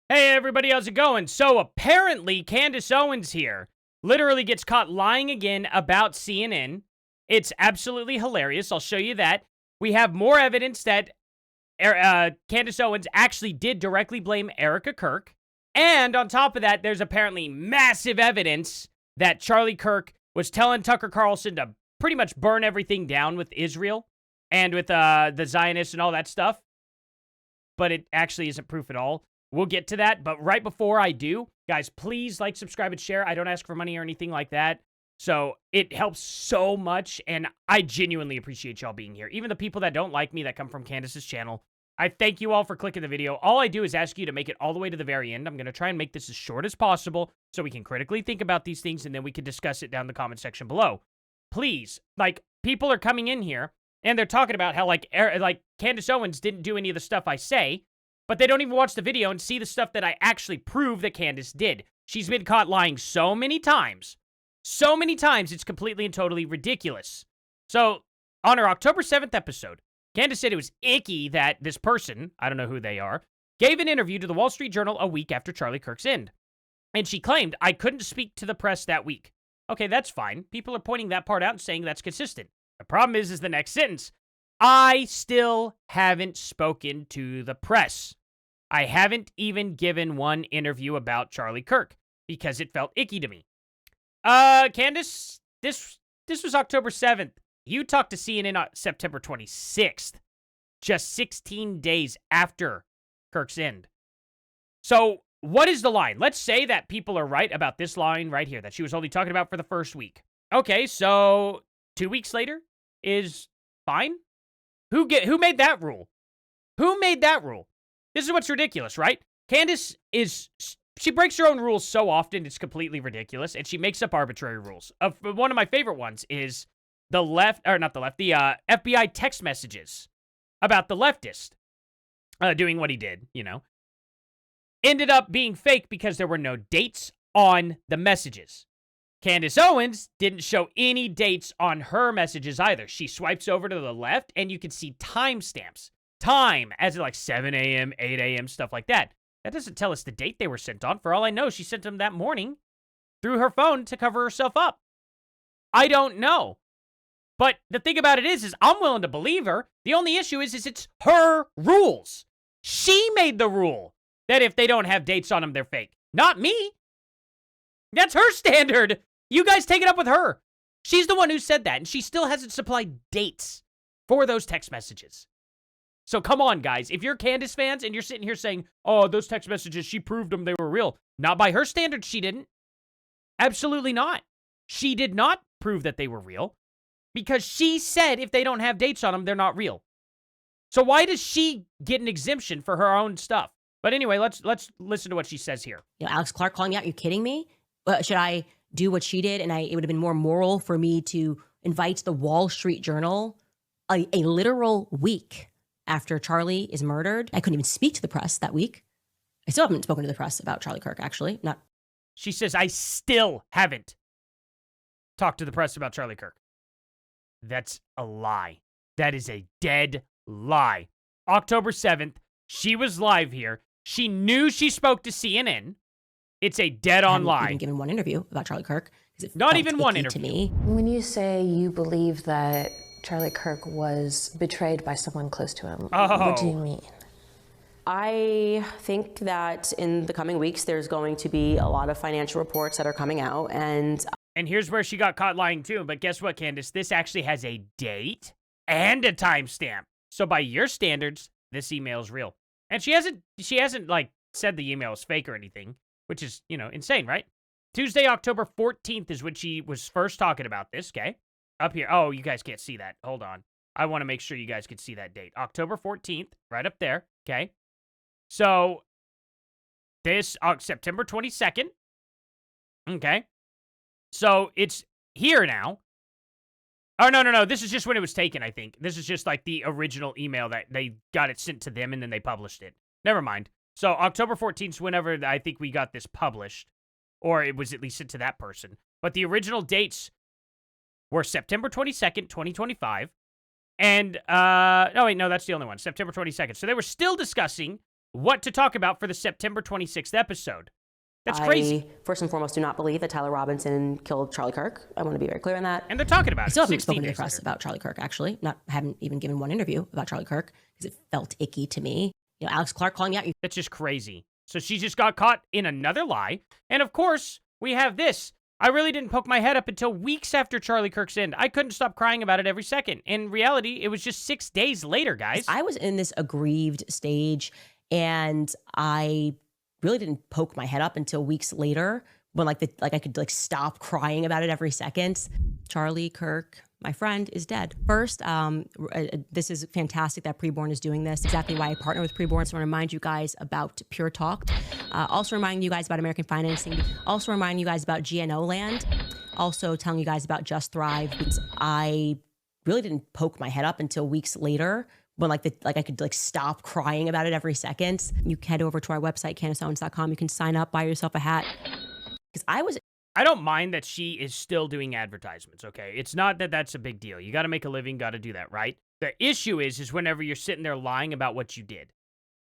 Hey everybody, how's it going? So apparently Candace Owens here literally gets caught lying again about CNN. It's absolutely hilarious. I'll show you that. We have more evidence that Candace Owens actually did directly blame Erica Kirk. And on top of that, there's apparently massive evidence that Charlie Kirk was telling Tucker Carlson to pretty much burn everything down with Israel and with the Zionists and all that stuff. But it actually isn't proof at all. We'll get to that, but right before I do, guys, please like, subscribe, and share. I don't ask for money or anything like that, so it helps so much, and I genuinely appreciate y'all being here. Even the people that don't like me that come from Candace's channel, I thank you all for clicking the video. All I do is ask you to make it all the way to the very end. I'm going to try and make this as short as possible so we can critically think about these things, and then we can discuss it down in the comment section below. Please, people are coming in here, and they're talking about how, Candace Owens didn't do any of the stuff I say, but they don't even watch the video and see the stuff that I actually prove that Candace did. She's been caught lying so many times. So many times, it's completely and totally ridiculous. So, on her October 7th episode, Candace said it was icky that this person, I don't know who they are, gave an interview to the Wall Street Journal a week after Charlie Kirk's end. And she claimed, I couldn't speak to the press that week. Okay, that's fine. People are pointing that part out and saying that's consistent. The problem is the next sentence. I still haven't spoken to the press. I haven't even given one interview about Charlie Kirk because it felt icky to me. Candace, this was October 7th. You talked to CNN on September 26th, just 16 days after Kirk's end. So, what is the line? Let's say that people are right about this line right here that she was only talking about for the first week. Okay, so 2 weeks later is fine? Who made that rule? Who made that rule? This is what's ridiculous, right? Candace she breaks her own rules so often, it's completely ridiculous, and she makes up arbitrary rules. One of my favorite ones is the FBI text messages about the leftist doing what he did, ended up being fake because there were no dates on the messages. Candace Owens didn't show any dates on her messages either. She swipes over to the left, and you can see timestamps. Time, as in 7 a.m., 8 a.m., stuff like that. That doesn't tell us the date they were sent on. For all I know, she sent them that morning through her phone to cover herself up. I don't know. But the thing about it is I'm willing to believe her. The only issue is it's her rules. She made the rule that if they don't have dates on them, they're fake. Not me. That's her standard. You guys take it up with her. She's the one who said that, and she still hasn't supplied dates for those text messages. So come on, guys. If you're Candace fans and you're sitting here saying, oh, those text messages, she proved them, they were real. Not by her standards, she didn't. Absolutely not. She did not prove that they were real because she said if they don't have dates on them, they're not real. So why does she get an exemption for her own stuff? But anyway, let's listen to what she says here. Alex Clark calling me out. You're kidding me? Should I do what she did? And it would have been more moral for me to invite the Wall Street Journal a literal week after Charlie is murdered. I couldn't even speak to the press that week. I still haven't spoken to the press about Charlie Kirk, actually. She says, I still haven't talked to the press about Charlie Kirk. That's a lie. That is a dead lie. October 7th, she was live here. She knew she spoke to CNN. It's a dead-on lie. I haven't even given one interview about Charlie Kirk. Not even one interview. To me. When you say you believe that Charlie Kirk was betrayed by someone close to him, what do you mean? I think that in the coming weeks, there's going to be a lot of financial reports that are coming out. And here's where she got caught lying too. But guess what, Candace? This actually has a date and a timestamp. So by your standards, this email is real. And she hasn't said the email is fake or anything, which is, insane, right? Tuesday, October 14th is when she was first talking about this, okay? Up here. Oh, you guys can't see that. Hold on. I want to make sure you guys can see that date. October 14th, right up there, okay? So, this, September 22nd, okay? So, it's here now. Oh, no. This is just when it was taken, I think. This is just the original email that they got it sent to them and then they published it. Never mind. So, October 14th is whenever I think we got this published. Or it was at least sent to that person. But the original dates were September 22nd, 2025. And, no, that's the only one. September 22nd. So, they were still discussing what to talk about for the September 26th episode. That's crazy. I, first and foremost, do not believe that Tyler Robinson killed Charlie Kirk. I want to be very clear on that. And they're talking about I it. still haven't 16 spoken to the days press later. about Charlie Kirk, actually. Haven't even given one interview about Charlie Kirk because it felt icky to me. You know, Alex Clark calling out. That's just crazy. So she just got caught in another lie. And of course, we have this. I really didn't poke my head up until weeks after Charlie Kirk's end. I couldn't stop crying about it every second. In reality, it was just 6 days later, guys. I was in this aggrieved stage, and I really didn't poke my head up until weeks later when I could stop crying about it every second. Charlie Kirk, my friend, is dead. First, this is fantastic that Preborn is doing this. Exactly why I partner with Preborn. So I want to remind you guys about Pure Talk. Also reminding you guys about American Financing. Also reminding you guys about GNO Land. Also telling you guys about Just Thrive, because I really didn't poke my head up until weeks later when I could stop crying about it every second. You can head over to our website, CandaceOwens.com. You can sign up, buy yourself a hat. Because I don't mind that she is still doing advertisements, okay? It's not that that's a big deal. You got to make a living, got to do that, right? The issue is whenever you're sitting there lying about what you did,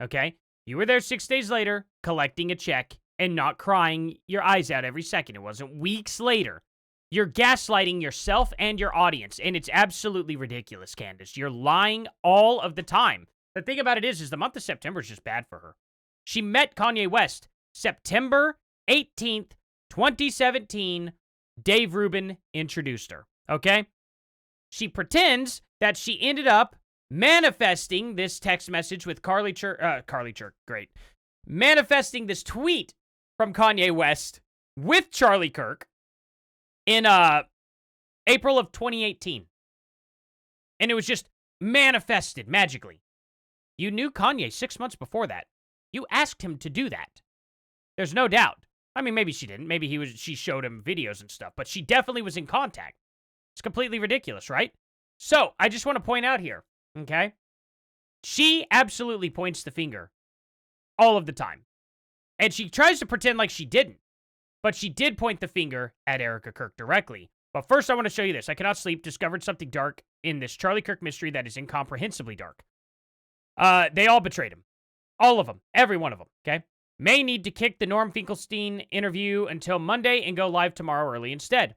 okay? You were there 6 days later collecting a check and not crying your eyes out every second. It wasn't weeks later. You're gaslighting yourself and your audience, and it's absolutely ridiculous, Candace. You're lying all of the time. The thing about it is the month of September is just bad for her. She met Kanye West September 18th, 2017. Dave Rubin introduced her, okay? She pretends that she ended up manifesting this text message with Carly Chirk, great. Manifesting this tweet from Kanye West with Charlie Kirk in April of 2018. And it was just manifested magically. You knew Kanye 6 months before that. You asked him to do that. There's no doubt. I mean, maybe she didn't. Maybe she showed him videos and stuff, but she definitely was in contact. It's completely ridiculous, right? So, I just want to point out here, okay? She absolutely points the finger all of the time. And she tries to pretend like she didn't. But she did point the finger at Erica Kirk directly. But first, I want to show you this. I cannot sleep. Discovered something dark in this Charlie Kirk mystery that is incomprehensibly dark. They all betrayed him. All of them. Every one of them, okay? May need to kick the Norm Finkelstein interview until Monday and go live tomorrow early instead.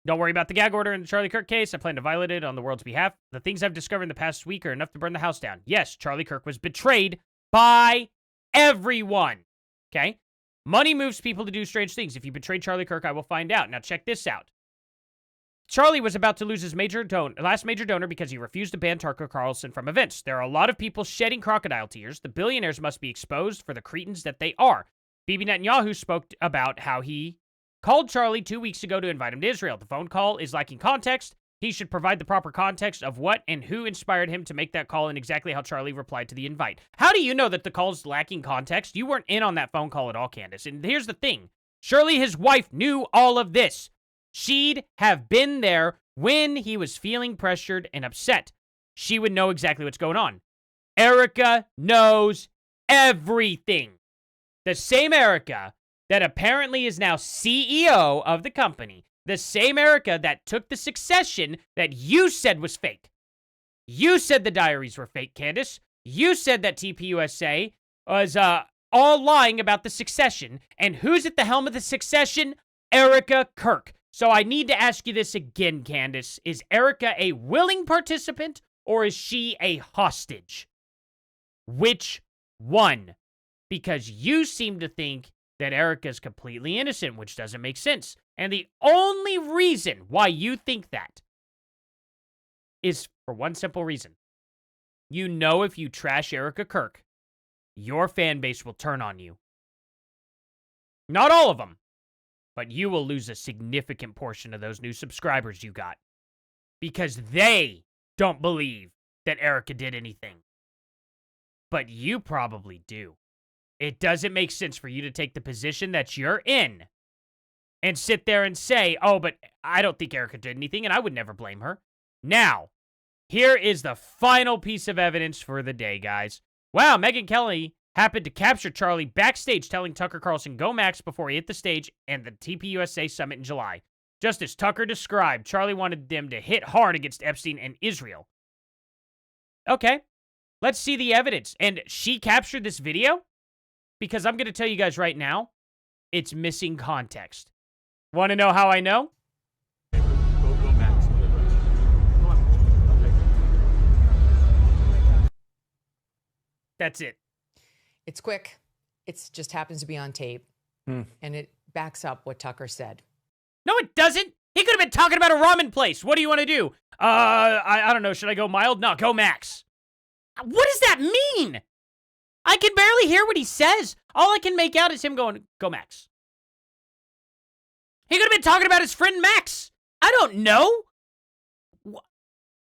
Don't worry about the gag order in the Charlie Kirk case. I plan to violate it on the world's behalf. The things I've discovered in the past week are enough to burn the house down. Yes, Charlie Kirk was betrayed by everyone, okay? Money moves people to do strange things. If you betrayed Charlie Kirk, I will find out. Now check this out. Charlie was about to lose his last major donor because he refused to ban Tucker Carlson from events. There are a lot of people shedding crocodile tears. The billionaires must be exposed for the cretins that they are. Bibi Netanyahu spoke about how he called Charlie 2 weeks ago to invite him to Israel. The phone call is lacking context. He should provide the proper context of what and who inspired him to make that call and exactly how Charlie replied to the invite. How do you know that the call's lacking context? You weren't in on that phone call at all, Candace. And here's the thing. Surely his wife knew all of this. She'd have been there when he was feeling pressured and upset. She would know exactly what's going on. Erica knows everything. The same Erica that apparently is now CEO of the company. The same Erica that took the succession that you said was fake. You said the diaries were fake, Candace. You said that TPUSA was all lying about the succession. And who's at the helm of the succession? Erica Kirk. So I need to ask you this again, Candace. Is Erica a willing participant or is she a hostage? Which one? Because you seem to think that Erica's completely innocent, which doesn't make sense. And the only reason why you think that is for one simple reason. You know if you trash Erica Kirk, your fan base will turn on you. Not all of them, but you will lose a significant portion of those new subscribers you got. Because they don't believe that Erica did anything. But you probably do. It doesn't make sense for you to take the position that you're in and sit there and say, oh, but I don't think Erica did anything, and I would never blame her. Now, here is the final piece of evidence for the day, guys. Wow, Megyn Kelly happened to capture Charlie backstage telling Tucker Carlson go Max before he hit the stage and the TPUSA summit in July. Just as Tucker described, Charlie wanted them to hit hard against Epstein and Israel. Okay, Let's see the evidence. And she captured this video because I'm going to tell you guys right now, it's missing context. Want to know how I know? Go Max. That's it. It's quick. It just happens to be on tape. And it backs up what Tucker said. No, it doesn't. He could have been talking about a ramen place. What do you want to do? I don't know. Should I go mild? No, go max. What does that mean? I can barely hear what he says. All I can make out is him going, go max. He could have been talking about his friend Max. I don't know. Like,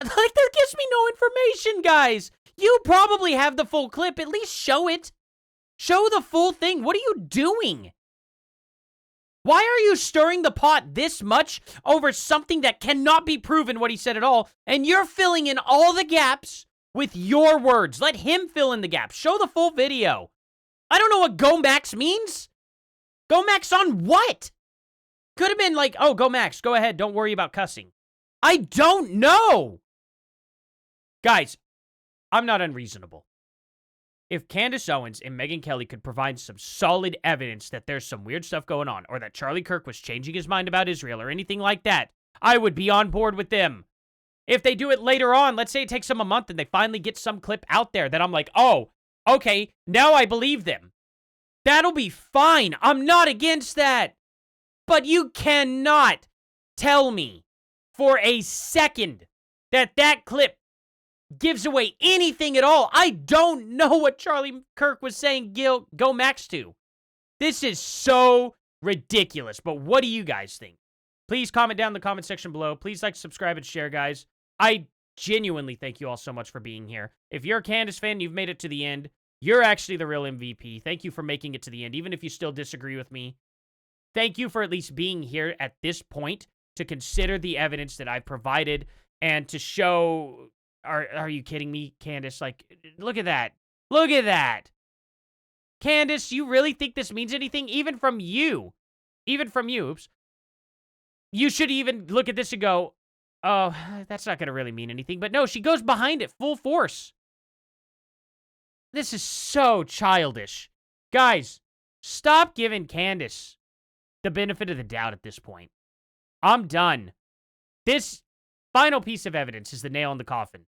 that gives me no information, guys. You probably have the full clip. At least show it. Show the full thing. What are you doing? Why are you stirring the pot this much over something that cannot be proven what he said at all, and you're filling in all the gaps with your words? Let him fill in the gaps. Show the full video. I don't know what go max means. Go max on what? Could have been like, oh, go max. Go ahead. Don't worry about cussing. I don't know. Guys, I'm not unreasonable. If Candace Owens and Megyn Kelly could provide some solid evidence that there's some weird stuff going on, or that Charlie Kirk was changing his mind about Israel, or anything like that, I would be on board with them. If they do it later on, let's say it takes them a month and they finally get some clip out there that I'm like, oh, okay, now I believe them. That'll be fine. I'm not against that. But you cannot tell me for a second that that clip gives away anything at all. I don't know what Charlie Kirk was saying go max to. This is so ridiculous. But what do you guys think? Please comment down in the comment section below. Please like, subscribe, and share, guys. I genuinely thank you all so much for being here. If you're a Candace fan, you've made it to the end. You're actually the real MVP. Thank you for making it to the end, even if you still disagree with me. Thank you for at least being here at this point to consider the evidence that I've provided and to show... Are you kidding me, Candace? Like, look at that. Look at that. Candace, you really think this means anything? Even from you. Even from you. Oops. You should even look at this and go, oh, that's not going to really mean anything. But no, she goes behind it full force. This is so childish. Guys, stop giving Candace the benefit of the doubt at this point. I'm done. This final piece of evidence is the nail in the coffin.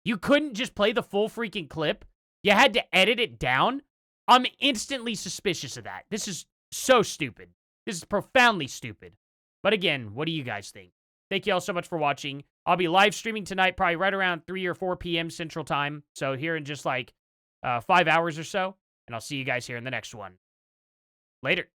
You couldn't just play the full freaking clip. You had to edit it down. I'm instantly suspicious of that. This is so stupid. This is profoundly stupid. But again, what do you guys think? Thank you all so much for watching. I'll be live streaming tonight, probably right around 3 or 4 p.m. Central Time. So here in just like 5 hours or so. And I'll see you guys here in the next one. Later.